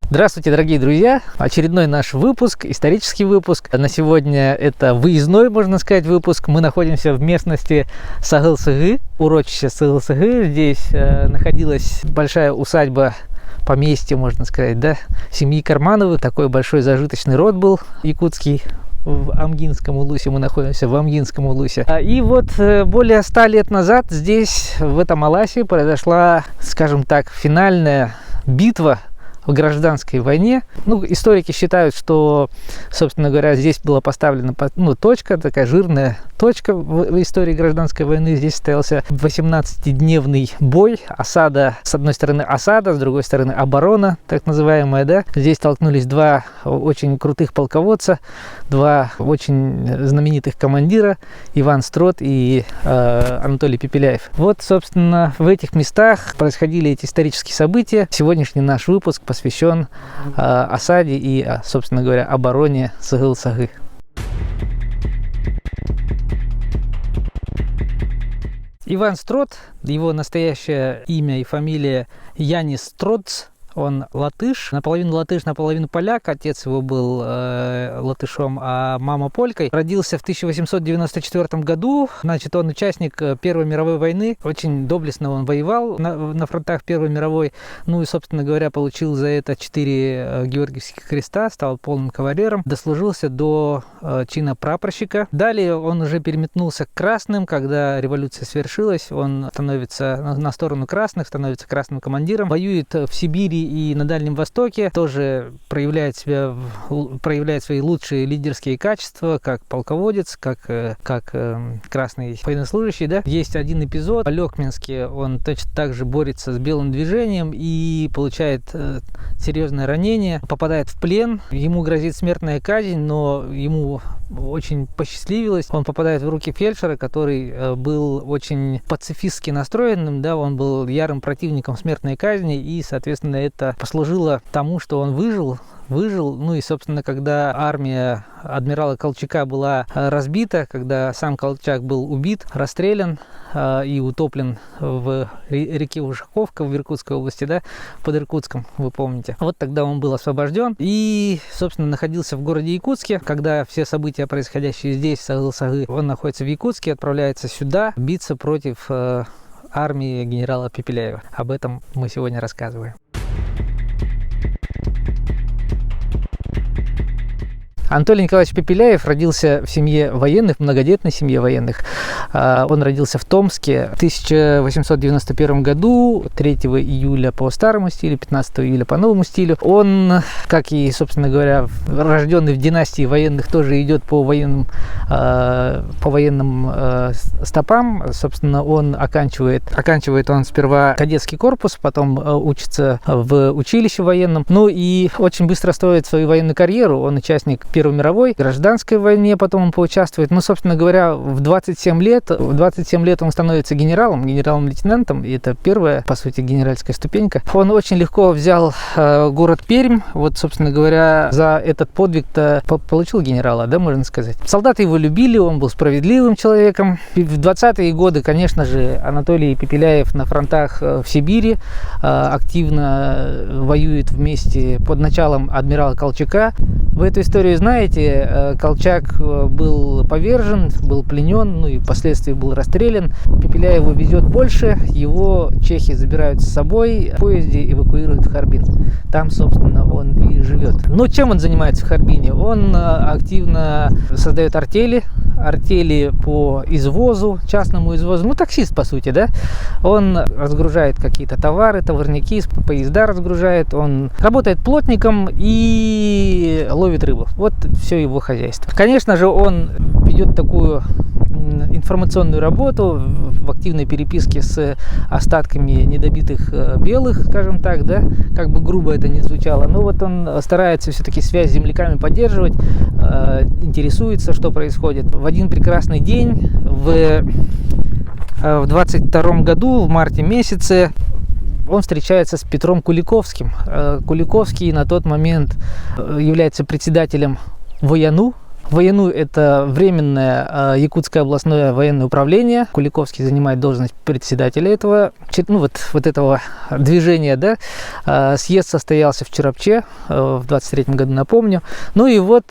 Здравствуйте, дорогие друзья! Очередной наш выпуск, исторический выпуск. На сегодня это выездной, можно сказать, выпуск. Мы находимся в местности Сагыл-Сыгы, урочище Сагыл-Сыгы. Здесь находилась большая усадьба, поместье, можно сказать, да, семьи Кармановых. Такой большой зажиточный род был якутский. В Амгинском улусе, мы находимся в Амгинском улусе. И вот более 100 лет назад здесь, в этом Аласе, произошла, скажем так, финальная битва в гражданской войне. Историки считают, что, собственно говоря, здесь была поставлена точка, такая жирная точка в истории гражданской войны. Здесь состоялся 18-дневный бой, осада, с одной стороны осада, с другой стороны оборона, так называемая, да. Здесь столкнулись два очень крутых полководца, два очень знаменитых командира, Иван Строт и Анатолий Пепеляев. Вот, собственно, в этих местах происходили эти исторические события. Сегодняшний наш выпуск посвящен осаде и, собственно говоря, обороне Сагыл-Сыгы. Иван Строт, его настоящее имя и фамилия Янис Строц. Он латыш, наполовину поляк. Отец его был латышом, а мама полькой. Родился в 1894 году. Значит, он участник Первой мировой войны. Очень доблестно он воевал на фронтах Первой мировой. И, собственно говоря, получил за это 4 Георгиевских креста, стал полным кавалером. Дослужился до чина прапорщика. Далее он уже переметнулся к красным. Когда революция свершилась, он становится на сторону красных, становится красным командиром. Воюет в Сибири и на Дальнем Востоке, тоже проявляет свои лучшие лидерские качества, как полководец, как красный военнослужащий, да. Есть один эпизод. В Алекминске он точно так же борется с белым движением и получает серьезное ранение, попадает в плен. Ему грозит смертная казнь, но ему очень посчастливилось. Он попадает в руки фельдшера, который был очень пацифистски настроенным, да, он был ярым противником смертной казни, и, соответственно, это послужило тому, что он выжил. И, собственно, когда армия адмирала Колчака была разбита, когда сам Колчак был убит, расстрелян и утоплен в реке Ушаковка в Иркутской области, да, под Иркутском, вы помните. Вот тогда он был освобожден и, собственно, находился в городе Якутске. Когда все события, происходящие здесь, в Сагыл-Сыгы, он находится в Якутске, отправляется сюда биться против армии генерала Пепеляева. Об этом мы сегодня рассказываем. Анатолий Николаевич Пепеляев родился в семье военных, многодетной семье военных. Он родился в Томске в 1891 году, 3 июля по старому стилю, 15 июля по новому стилю. Он, как и, собственно говоря, рожденный в династии военных, тоже идет по военным стопам. Собственно, он оканчивает он сперва кадетский корпус, потом учится в училище военном. И очень быстро строит свою военную карьеру. Он участник Первой мировой, гражданской войне, потом он поучаствует. Собственно говоря, в 27 лет он становится генералом-лейтенантом, и это первая, по сути, генеральская ступенька. Он очень легко взял город Пермь. Вот, собственно говоря, за этот подвиг-то получил генерала, да, можно сказать. Солдаты его любили, он был справедливым человеком. В 20-е годы, конечно же, Анатолий Пепеляев на фронтах в Сибири активно воюет вместе под началом адмирала Колчака. Вы эту историю знаете, Колчак был повержен, был пленен, и впоследствии был расстрелян. Пепеляеву везет больше, его чехи забирают с собой, в поезде эвакуируют в Харбин. Там, собственно, он и живет. Чем он занимается в Харбине? Он активно создает артели по извозу, частному извозу, таксист, по сути, да. Он разгружает какие-то товары, товарники, поезда разгружает, он работает плотником и ловит рыбу. Вот все его хозяйство. Конечно же, он ведет такую информационную работу в активной переписке с остатками недобитых белых, скажем так, да, как бы грубо это ни звучало, он старается все-таки связь с земляками поддерживать, интересуется, что происходит. В один прекрасный день в 22 году, в марте месяце, он встречается с Петром Куликовским. Куликовский на тот момент является председателем ВОЯНУ, войну это Временное Якутское областное военное управление. Куликовский занимает должность председателя этого, этого движения. Да? Съезд состоялся в Чирапче в 23-м году, напомню. Ну и вот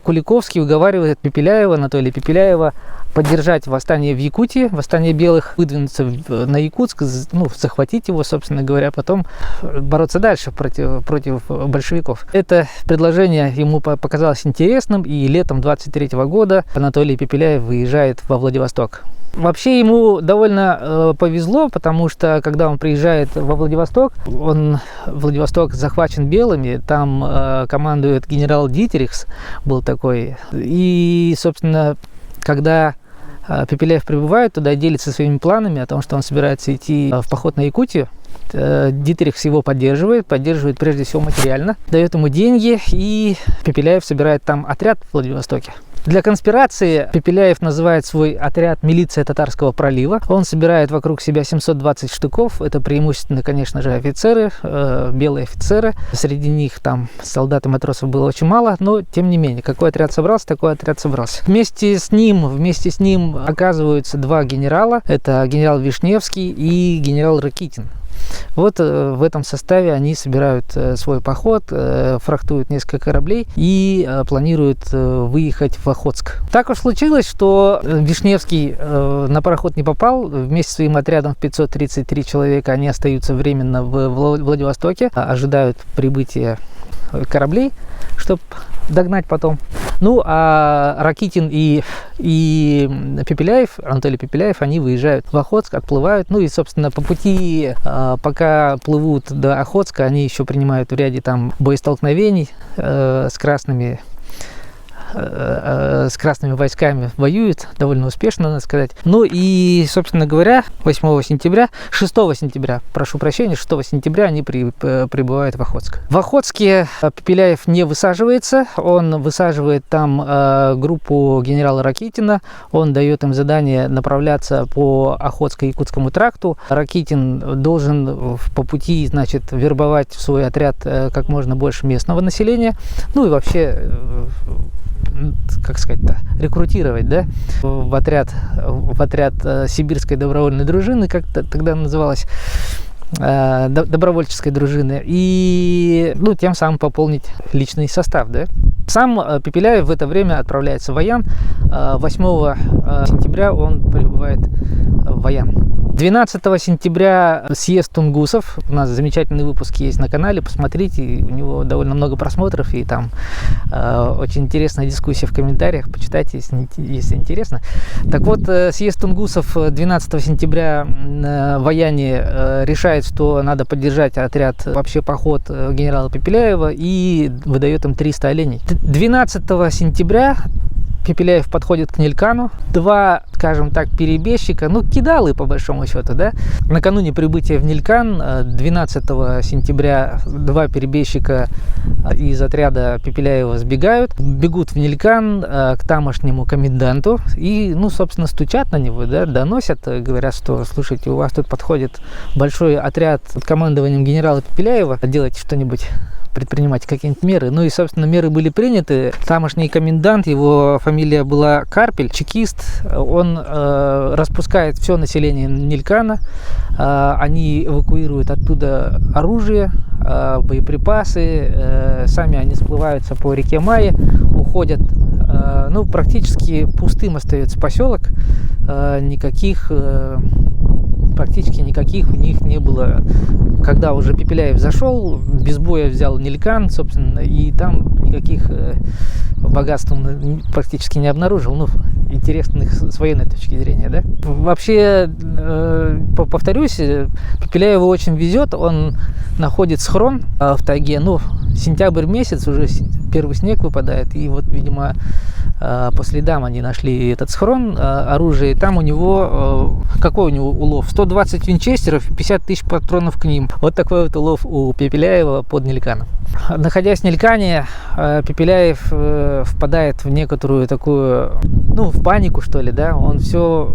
Куликовский уговаривает Анатолия Пепеляева поддержать восстание в Якутии, восстание белых, выдвинуться на Якутск, захватить его, собственно говоря, потом бороться дальше против большевиков. Это предложение ему показалось интересным, и летом 23 года Анатолий Пепеляев выезжает во Владивосток. Вообще ему довольно повезло, потому что когда он приезжает во Владивосток, Владивосток захвачен белыми, там командует генерал Дитерихс, был такой. И, собственно, когда Пепеляев прибывает туда, делится своими планами о том, что он собирается идти в поход на Якутию, Дитерихс его поддерживает прежде всего материально, дает ему деньги, и Пепеляев собирает там отряд в Владивостоке. Для конспирации Пепеляев называет свой отряд «Милиция Татарского пролива». Он собирает вокруг себя 720 штыков. Это преимущественно, конечно же, офицеры, белые офицеры. Среди них там солдат и матросов было очень мало, но тем не менее, какой отряд собрался, такой отряд собрался. Вместе с ним оказываются два генерала. Это генерал Вишневский и генерал Ракитин. Вот в этом составе они собирают свой поход, фрахтуют несколько кораблей и планируют выехать в Охотск. Так уж случилось, что Вишневский на пароход не попал. Вместе с своим отрядом в 533 человека они остаются временно в Владивостоке, ожидают прибытия кораблей, чтобы догнать потом. Ну, а Ракитин и Пепеляев, Анатолий Пепеляев, они выезжают в Охотск, отплывают. Ну и, собственно, по пути, пока плывут до Охотска, они еще принимают в ряде там боестолкновений с красными войсками, воюют довольно успешно, надо сказать. Ну и, собственно говоря, 6 сентября они прибывают в Охотск. В Охотске Пепеляев не высаживается, он высаживает там группу генерала Ракитина, он дает им задание направляться по Охотско-Якутскому тракту. Ракитин должен по пути, вербовать в свой отряд как можно больше местного населения, ну и вообще, рекрутировать, да, в отряд сибирской добровольной дружины, как тогда называлась, добровольческой дружины, и тем самым пополнить личный состав, да. Сам Пепеляев в это время отправляется в Ваян. 8 сентября он прибывает в Ваян. 12 сентября съезд тунгусов. У нас замечательный выпуск есть на канале, посмотрите, у него довольно много просмотров, и там очень интересная дискуссия в комментариях, почитайте, если интересно. Так вот, съезд тунгусов 12 сентября в Ваяне решает, что надо поддержать отряд, вообще поход генерала Пепеляева, и выдает им 300 оленей. 12 сентября Пепеляев подходит к Нилькану. Два, скажем так, перебежчика, кидалы по большому счету, да. Накануне прибытия в Нилькан 12 сентября два перебежчика из отряда Пепеляева бегут в Нилькан к тамошнему коменданту и, собственно, стучат на него, да, доносят, говорят, что, слушайте, у вас тут подходит большой отряд под командованием генерала Пепеляева, делайте что-нибудь, предпринимать какие-нибудь меры. Ну и, собственно, меры были приняты. Тамошний комендант, его фамилия была Карпель, чекист, он распускает все население Нилькана, они эвакуируют оттуда оружие, боеприпасы, сами они сплываются по реке Майе, уходят. Практически пустым остается поселок, практически никаких у них не было. Когда уже Пепеляев зашел, без боя взял Нилькан, собственно, и там никаких богатств он практически не обнаружил, интересных с военной точки зрения, да. Вообще, повторюсь, Пепеляеву очень везет, он находит схрон в тайге, сентябрь месяц, уже первый снег выпадает, и вот, видимо, по следам они нашли этот схрон, оружие, там у него, какой у него улов? 120 винчестеров, 50 тысяч патронов к ним. Вот такой вот улов у Пепеляева под Нильканом. Находясь в Нилькане, Пепеляев впадает в некоторую такую, в панику, что ли, да, он все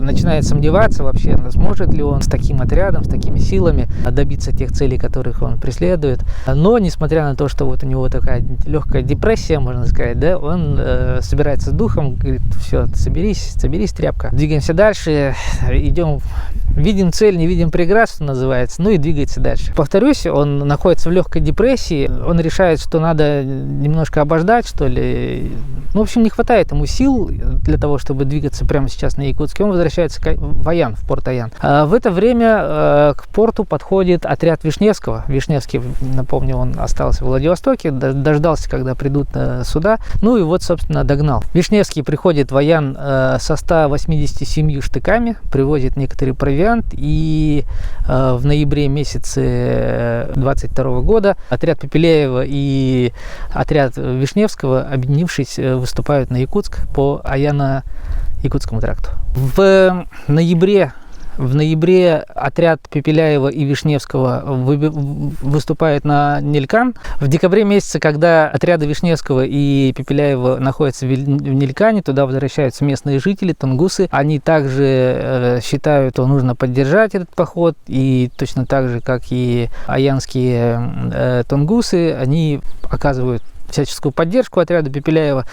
начинает сомневаться вообще, сможет ли он с таким отрядом, с такими силами добиться тех целей, которых он преследует. Но, несмотря на то, что вот у него такая легкая депрессия, можно сказать, да, он собирается с духом, говорит: все, соберись, тряпка. Двигаемся дальше, идем, видим цель, не видим преград, что называется, ну и двигается дальше. Повторюсь, он находится в легкой депрессии, он решает, что надо немножко обождать, что ли. Ну, в общем, не хватает ему сил для того, чтобы двигаться прямо сейчас на Якутск. Он возвращается в Аян, в порт Аян. В это время к порту подходит отряд Вишневского. Вишневский, напомню, он остался в Владивостоке, дождался, когда придут сюда, ну и вот, собственно, догнал. Вишневский приходит в Аян со 187 штыками, привозит некоторый провиант, и в ноябре месяце 22 года отряд Пепеляева и отряд Вишневского, объединившись, выступают на Якутск по Аяно-Якутскому тракту. В ноябре отряд Пепеляева и Вишневского выступает на Нелькан. В декабре месяце, когда отряды Вишневского и Пепеляева находятся в Нелькане, туда возвращаются местные жители, тунгусы. Они также считают, что нужно поддержать этот поход. И точно так же, как и аянские тунгусы, они оказывают всяческую поддержку отряду Пепеляева,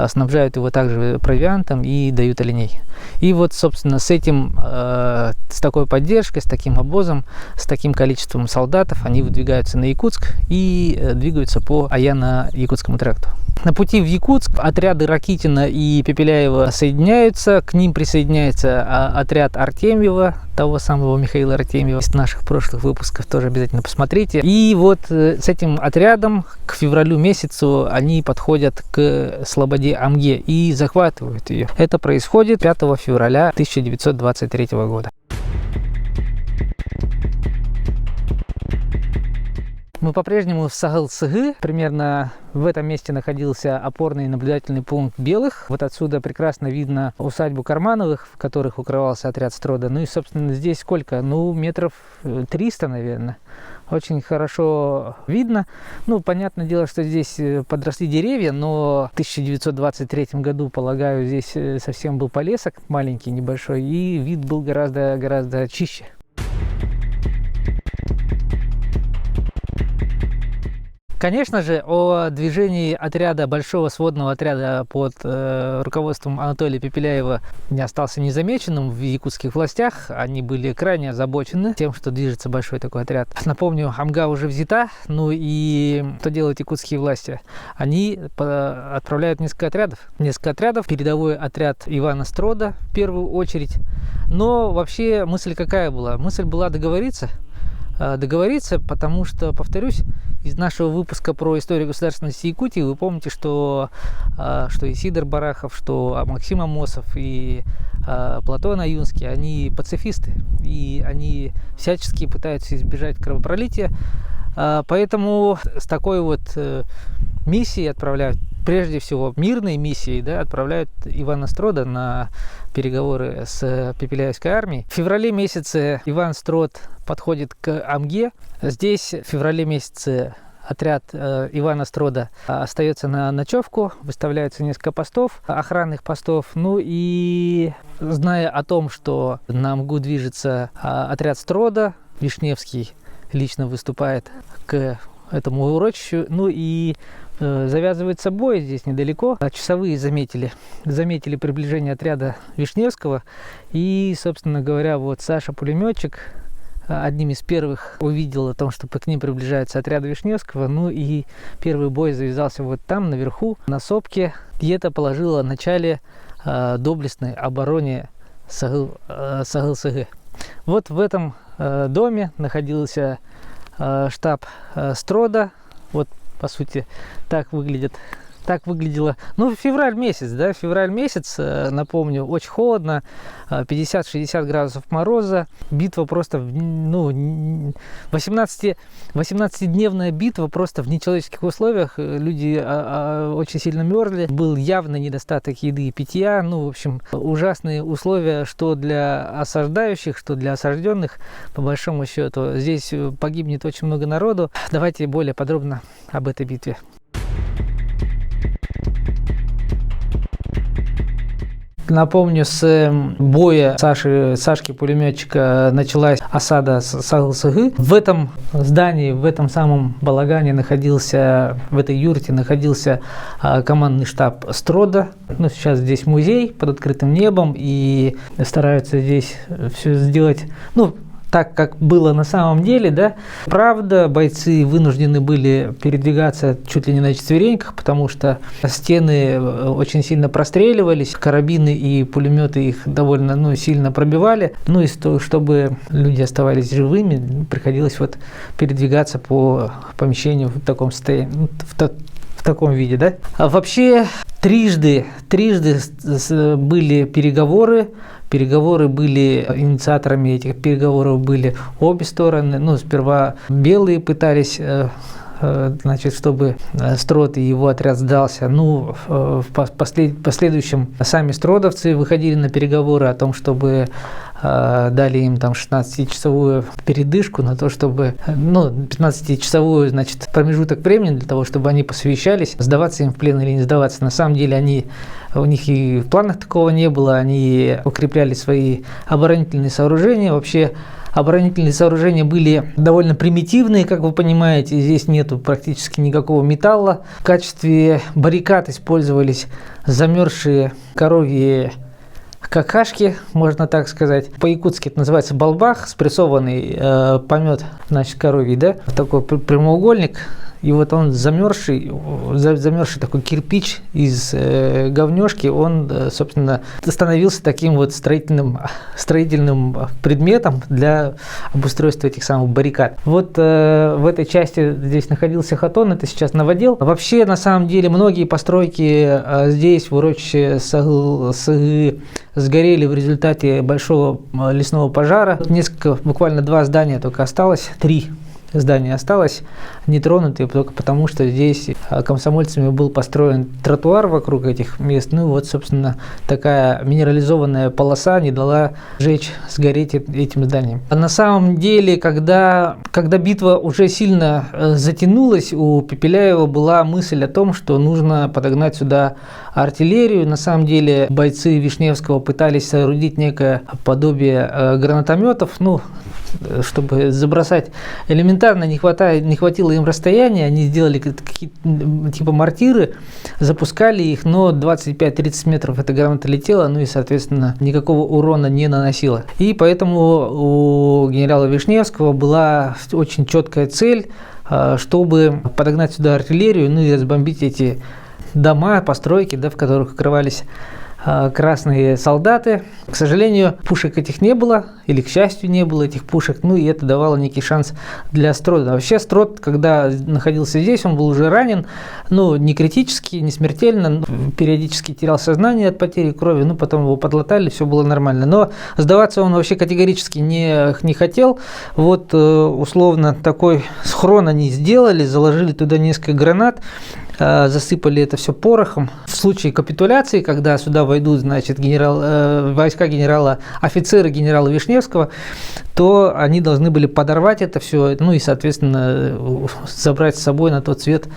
снабжают его также провиантом и дают оленей. И вот, собственно, с этим, с такой поддержкой, с таким обозом, с таким количеством солдатов они выдвигаются на Якутск и двигаются по Аяно-Якутскому тракту. На пути в Якутск отряды Ракитина и Пепеляева соединяются, к ним присоединяется отряд Артемьева, того самого Михаила Артемьева из наших прошлых выпусков, тоже обязательно посмотрите. И вот с этим отрядом к февралю месяцу они подходят к слободе Амге и захватывают ее. Это происходит 5 февраля 1923 года. Мы по-прежнему в Сагыл-Сыгы. Примерно в этом месте находился опорный наблюдательный пункт белых. Вот отсюда прекрасно видно усадьбу Кармановых, в которых укрывался отряд Строда. Ну и, собственно, здесь сколько? Ну, метров 300, наверное. Очень хорошо видно. Ну, понятное дело, что здесь подросли деревья, но в 1923 году, полагаю, здесь совсем был полесок маленький, небольшой, и вид был гораздо чище. Конечно же, о движении отряда, большого сводного отряда под руководством Анатолия Пепеляева не остался незамеченным в якутских властях. Они были крайне озабочены тем, что движется большой такой отряд. Напомню, Амга уже взята, ну и что делают якутские власти? Они отправляют несколько отрядов. Передовой отряд Ивана Строда в первую очередь. Но вообще мысль какая была? Мысль была договориться, потому что, повторюсь, из нашего выпуска про историю государственности Якутии вы помните, что и Сидор Барахов, что Максим Амосов и Платон Аюнский, они пацифисты, и они всячески пытаются избежать кровопролития. Поэтому с такой вот миссией отправляют, прежде всего мирной миссией, да, отправляют Ивана Строда на переговоры с Пепеляевской армией. В феврале месяце Иван Строд подходит к Амге. Здесь в феврале месяце отряд Ивана Строда остается на ночевку, выставляются несколько постов, охранных постов. Ну и зная о том, что на Амгу движется отряд Строда, Вишневский лично выступает к этому урочищу, ну и завязывается бой здесь недалеко. Часовые заметили приближение отряда Вишневского, и, собственно говоря, вот Саша пулеметчик одним из первых увидел о том, что к ним приближается отряд Вишневского, ну и первый бой завязался вот там, наверху, на сопке, и это положило начале доблестной обороне Сагыл-Сыгы. Вот в этом доме находился штаб Строда. Вот, по сути, так выглядело. Ну, февраль месяц, напомню, очень холодно, 50-60 градусов мороза. Битва просто, 18-дневная битва просто в нечеловеческих условиях. Люди очень сильно мерзли. Был явный недостаток еды и питья. Ну, в общем, ужасные условия, что для осаждающих, что для осажденных. По большому счету, здесь погибнет очень много народу. Давайте более подробно об этой битве. Напомню, с боя Сашки-пулеметчика началась осада Сагылсыгы. В этом здании, в этом самом балагане в этой юрте находился командный штаб Строда. Ну, сейчас здесь музей под открытым небом, и стараются здесь все сделать, ну, так, как было на самом деле, да. Правда, бойцы вынуждены были передвигаться чуть ли не на четвереньках, потому что стены очень сильно простреливались, карабины и пулеметы их довольно сильно пробивали. Ну и чтобы люди оставались живыми, приходилось вот передвигаться по помещению в таком состоянии, в таком виде, да. А вообще трижды были переговоры. Переговоры были, инициаторами этих переговоров были обе стороны. Ну, сперва белые пытались, значит, чтобы Строд и его отряд сдался. Ну, в последующем сами стродовцы выходили на переговоры о том, чтобы дали им там 16-часовую передышку на то, чтобы, 15-часовую, значит, промежуток времени для того, чтобы они посовещались, сдаваться им в плен или не сдаваться. На самом деле у них и в планах такого не было, они укрепляли свои оборонительные сооружения. Вообще оборонительные сооружения были довольно примитивные, как вы понимаете, здесь нету практически никакого металла. В качестве баррикад использовались замерзшие коровьи какашки, можно так сказать. По-якутски это называется балбах, спрессованный помет, значит, коровий, да, такой прямоугольник. И вот он замерзший такой кирпич из говнешки, он, собственно, становился таким вот строительным предметом для обустройства этих самых баррикад. Вот в этой части здесь находился хатон, это сейчас новодел. Вообще, на самом деле, многие постройки здесь, в урочище Сагылсыгы, сгорели в результате большого лесного пожара. Буквально 2 здания только осталось, 3 здание осталось нетронутые только потому, что здесь комсомольцами был построен тротуар вокруг этих мест. Ну вот, собственно, такая минерализованная полоса не дала сгореть этим зданием. А на самом деле, когда битва уже сильно затянулась, у Пепеляева была мысль о том, что нужно подогнать сюда артиллерию. На самом деле бойцы Вишневского пытались соорудить некое подобие гранатометов, чтобы забросать. Элементарно не хватило им расстояния, они сделали какие-то типа мортиры, запускали их, но 25-30 метров эта граната летела, и, соответственно, никакого урона не наносила. И поэтому у генерала Вишневского была очень четкая цель, чтобы подогнать сюда артиллерию, и разбомбить эти дома, постройки, в которых укрывались красные солдаты. К сожалению, пушек этих не было, или, к счастью, не было этих пушек, и это давало некий шанс для Строда. Вообще, Строд, когда находился здесь, он был уже ранен, не критически, не смертельно, периодически терял сознание от потери крови, потом его подлатали, все было нормально. Но сдаваться он вообще категорически не хотел. Вот, условно, такой схрон они сделали, заложили туда несколько гранат, засыпали это все порохом. В случае капитуляции, когда сюда войдут, значит, войска офицеры генерала Вишневского, то они должны были подорвать это все, и, соответственно, забрать с собой на тот свет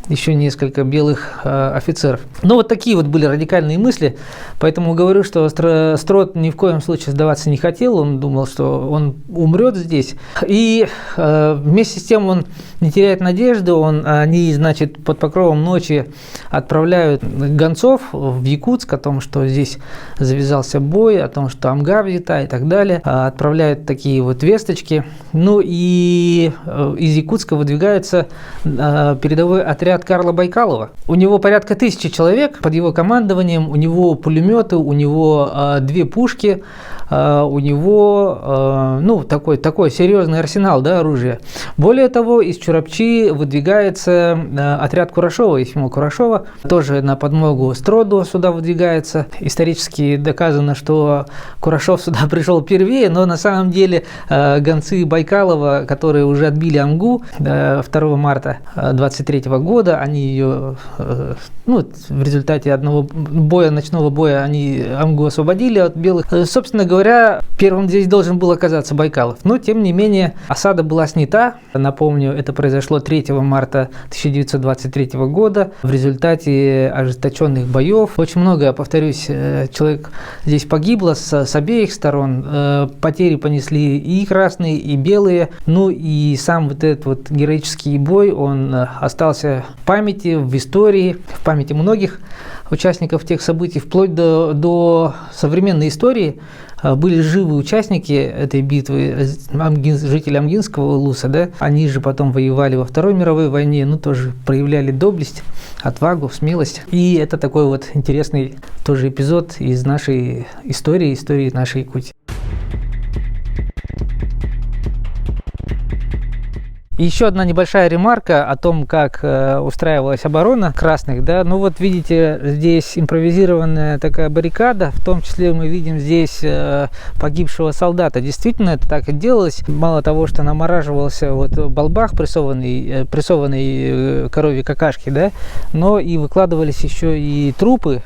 еще несколько белых офицеров. Вот такие вот были радикальные мысли, поэтому говорю, что Строд ни в коем случае сдаваться не хотел, он думал, что он умрет здесь, и вместе с тем он не теряет надежды, они, значит, под покровом ночи отправляют гонцов в Якутск о том, что здесь завязался бой, о том, что Амга взята и так далее, отправляют такие вот весточки, и из Якутска выдвигается передовой отряд Карла Байкалова. У него порядка 1000 человек под его командованием, у него пулеметы, у него 2 пушки, у него такой серьезный арсенал оружия. Более того, из Чурапчи выдвигается отряд Курашова, Ефима Курашова, тоже на подмогу Строду сюда выдвигается. Исторически доказано, что Курашов сюда пришел первее, но на самом деле гонцы Байкалова, которые уже отбили Амгу 2 марта 23 года, года они ее, в результате одного ночного боя, они Амгу освободили от белых. Собственно говоря, первым здесь должен был оказаться Байкалов. Но, тем не менее, осада была снята. Напомню, это произошло 3 марта 1923 года в результате ожесточенных боев. Очень много, повторюсь, человек здесь погибло с обеих сторон. Потери понесли и красные, и белые. Ну и сам вот этот вот героический бой, он остался в памяти, в истории, в памяти многих участников тех событий, вплоть до современной истории. Были живы участники этой битвы, жители Амгинского улуса, да, они же потом воевали во Второй мировой войне, тоже проявляли доблесть, отвагу, смелость. И это такой вот интересный тоже эпизод из нашей истории нашей Якутии. И еще одна небольшая ремарка о том, как устраивалась оборона красных. Да? Видите, здесь импровизированная такая баррикада, в том числе мы видим здесь погибшего солдата. Действительно, это так и делалось. Мало того, что намораживался балбах, прессованный коровьей какашки, да? Но и выкладывались еще и трупы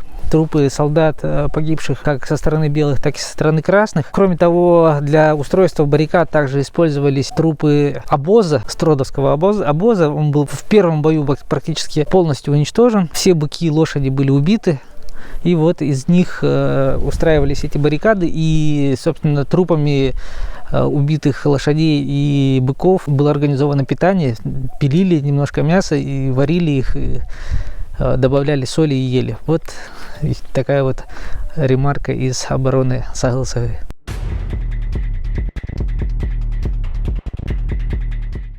солдат, погибших как со стороны белых, так и со стороны красных. Кроме того, для устройства баррикад также использовались трупы обоза, Стродовского обоза. Он был в первом бою практически полностью уничтожен. Все быки и лошади были убиты. И вот из них устраивались эти баррикады. И, собственно, трупами убитых лошадей и быков было организовано питание. Пилили немножко мяса и варили их, и добавляли соли и ели. Вот такая вот ремарка из обороны Сагыл-Сагы.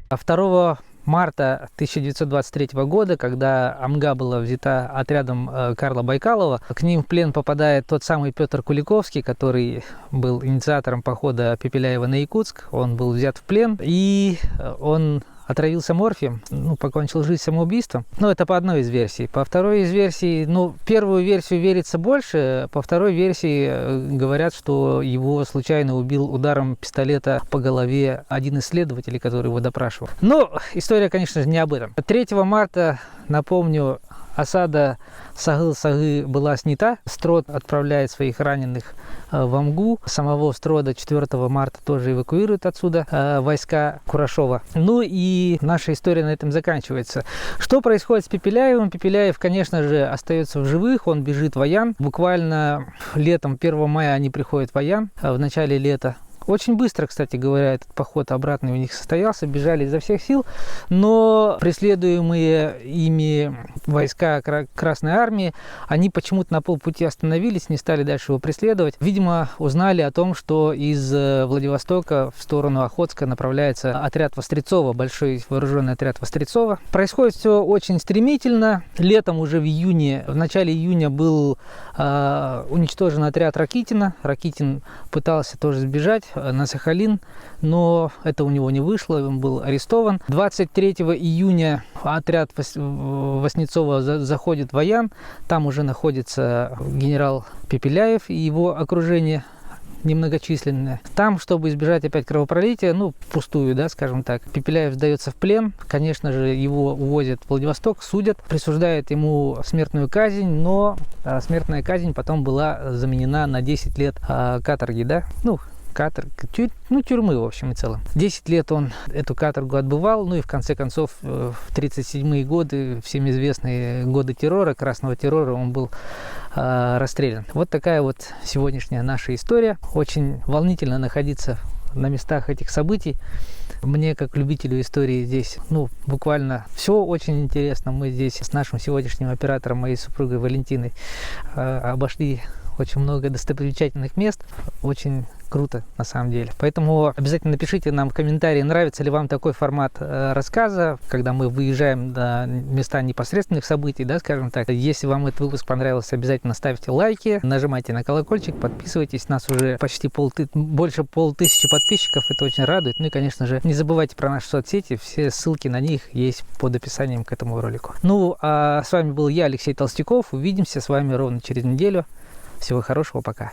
2 марта 1923 года, когда Амга была взята отрядом Карла Байкалова, к ним в плен попадает тот самый Петр Куликовский, который был инициатором похода Пепеляева на Якутск. Он был взят в плен, и он отравился морфием, покончил жизнь самоубийством. Это по одной из версий. По второй из версий, первую версию верится больше, по второй версии говорят, что его случайно убил ударом пистолета по голове один из следователей, который его допрашивал. Но история, конечно же, не об этом. 3 марта, напомню, осада Сагыл-Сагы была снята. Строд отправляет своих раненых в Амгу. Самого Строда 4 марта тоже эвакуируют отсюда войска Курашова. И наша история на этом заканчивается. Что происходит с Пепеляевым? Пепеляев, конечно же, остается в живых. Он бежит в Аян. Буквально летом, 1 мая, они приходят в Аян, в начале лета. Очень быстро, кстати говоря, этот поход обратный у них состоялся, бежали изо всех сил, но преследуемые ими войска Красной Армии, они почему-то на полпути остановились, не стали дальше его преследовать. Видимо, узнали о том, что из Владивостока в сторону Охотска направляется отряд Вострецова, большой вооруженный отряд Вострецова. Происходит все очень стремительно. Летом уже в начале июня был уничтожен отряд Ракитина. Ракитин пытался тоже сбежать на Сахалин, но это у него не вышло, он был арестован. 23 июня отряд Васнецова заходит в Аян, там уже находится генерал Пепеляев и его окружение немногочисленное. Там, чтобы избежать опять кровопролития, впустую, да, скажем так, Пепеляев сдается в плен. Конечно же, его увозят в Владивосток, судят, присуждают ему смертную казнь, но смертная казнь потом была заменена на 10 лет каторги, да, тюрьмы, в общем и целом. 10 лет он эту каторгу отбывал, и в конце концов в 1937 годы, всем известные годы террора, красного террора, он был расстрелян. Вот такая вот сегодняшняя наша история. Очень волнительно находиться на местах этих событий. Мне, как любителю истории, здесь, буквально все очень интересно. Мы здесь с нашим сегодняшним оператором, моей супругой Валентиной, обошли очень много достопримечательных мест. Очень круто, на самом деле. Поэтому обязательно напишите нам в комментарии, нравится ли вам такой формат рассказа, когда мы выезжаем на места непосредственных событий, да, скажем так. Если вам этот выпуск понравился, обязательно ставьте лайки, нажимайте на колокольчик, подписывайтесь. Нас уже почти больше 1500 подписчиков, это очень радует. И, конечно же, не забывайте про наши соцсети, все ссылки на них есть под описанием к этому ролику. А с вами был я, Алексей Толстяков. Увидимся с вами ровно через неделю. Всего хорошего, пока.